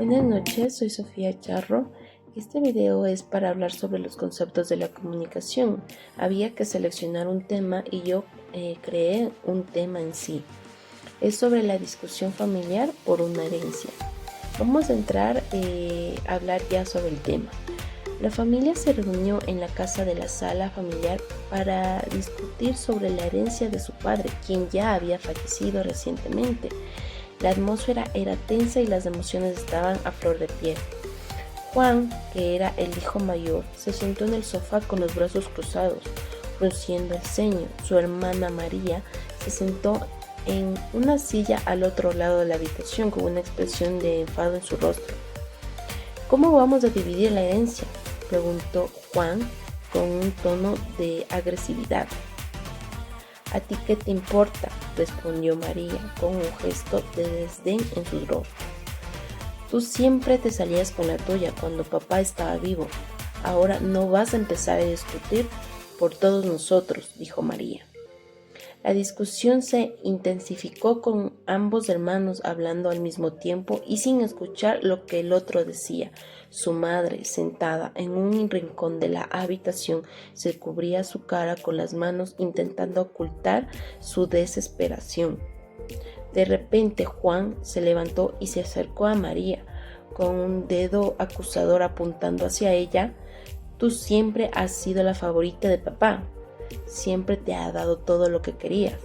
Buenas noches, soy Sofía Charro. Este video es para hablar sobre los conceptos de la comunicación. Había que seleccionar un tema y yo creé un tema en sí. Es sobre la discusión familiar por una herencia. Vamos a entrar a hablar ya sobre el tema. La familia se reunió en la casa de la sala familiar para discutir sobre la herencia de su padre, quien ya había fallecido recientemente. La atmósfera era tensa y las emociones estaban a flor de piel. Juan, que era el hijo mayor, se sentó en el sofá con los brazos cruzados, frunciendo el ceño. Su hermana María se sentó en una silla al otro lado de la habitación con una expresión de enfado en su rostro. ¿Cómo vamos a dividir la herencia?, preguntó Juan con un tono de agresividad. ¿A ti qué te importa?, respondió María con un gesto de desdén en su rostro. Tú siempre te salías con la tuya cuando papá estaba vivo. Ahora no vas a empezar a discutir por todos nosotros, dijo María. La discusión se intensificó con ambos hermanos hablando al mismo tiempo y sin escuchar lo que el otro decía. Su madre, sentada en un rincón de la habitación, se cubría su cara con las manos intentando ocultar su desesperación. De repente Juan se levantó y se acercó a María, con un dedo acusador apuntando hacia ella. Tú siempre has sido la favorita de papá. Siempre te ha dado todo lo que querías.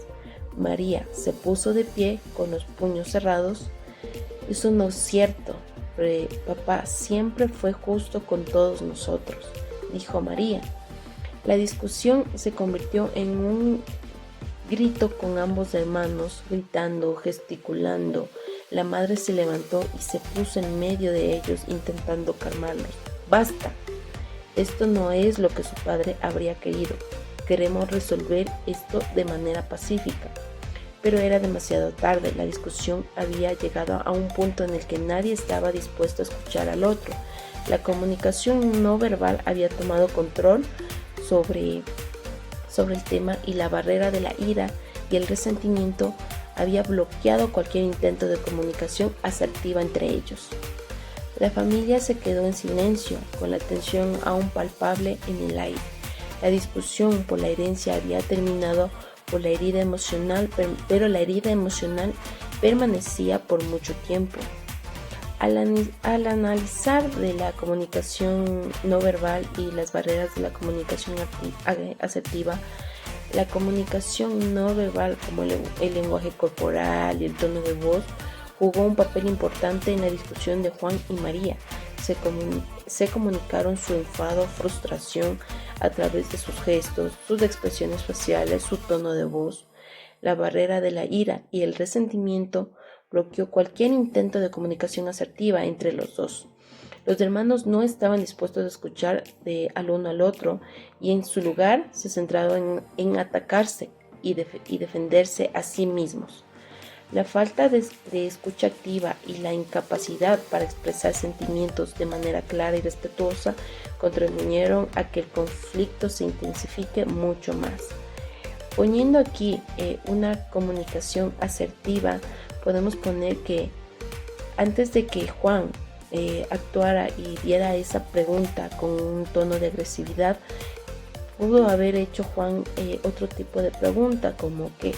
María se puso de pie con los puños cerrados. Eso no es cierto. Papá siempre fue justo con todos nosotros, dijo María. La discusión se convirtió en un grito con ambos hermanos gritando, gesticulando. La madre se levantó y se puso en medio de ellos intentando calmarlos. ¡Basta! Esto no es lo que su padre habría querido. Queremos resolver esto de manera pacífica. Pero era demasiado tarde. La discusión había llegado a un punto en el que nadie estaba dispuesto a escuchar al otro. La comunicación no verbal había tomado control sobre el tema y la barrera de la ira y el resentimiento había bloqueado cualquier intento de comunicación asertiva entre ellos. La familia se quedó en silencio, con la tensión aún palpable en el aire. La discusión por la herencia había terminado por la herida emocional, pero la herida emocional permanecía por mucho tiempo. Al analizar de la comunicación no verbal y las barreras de la comunicación asertiva, la comunicación no verbal, como el lenguaje corporal y el tono de voz, jugó un papel importante en la discusión de Juan y María. Se comunicaron su enfado, frustración a través de sus gestos, sus expresiones faciales, su tono de voz. La barrera de la ira y el resentimiento bloqueó cualquier intento de comunicación asertiva entre los dos. Los hermanos no estaban dispuestos a escuchar al uno al otro y en su lugar se centraron en atacarse y defenderse a sí mismos. La falta de escucha activa y la incapacidad para expresar sentimientos de manera clara y respetuosa contribuyeron a que el conflicto se intensifique mucho más. Poniendo aquí una comunicación asertiva, podemos poner que antes de que Juan actuara y diera esa pregunta con un tono de agresividad, pudo haber hecho Juan otro tipo de pregunta, como que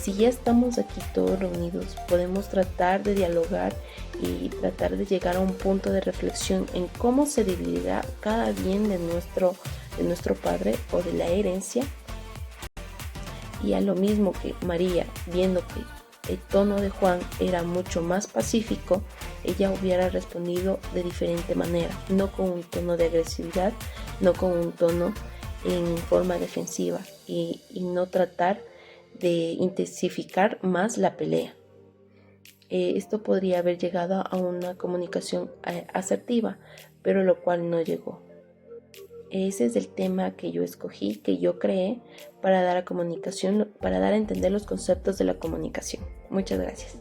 si ya estamos aquí todos reunidos, podemos tratar de dialogar y tratar de llegar a un punto de reflexión en cómo se dividirá cada bien de nuestro padre o de la herencia. Y a lo mismo que María, viendo que el tono de Juan era mucho más pacífico, ella hubiera respondido de diferente manera, no con un tono de agresividad, no con un tono en forma defensiva y no tratar de intensificar más la pelea. Esto podría haber llegado a una comunicación asertiva, pero lo cual no llegó. Ese es el tema que yo escogí, que yo creé para dar a entender los conceptos de la comunicación. Muchas gracias.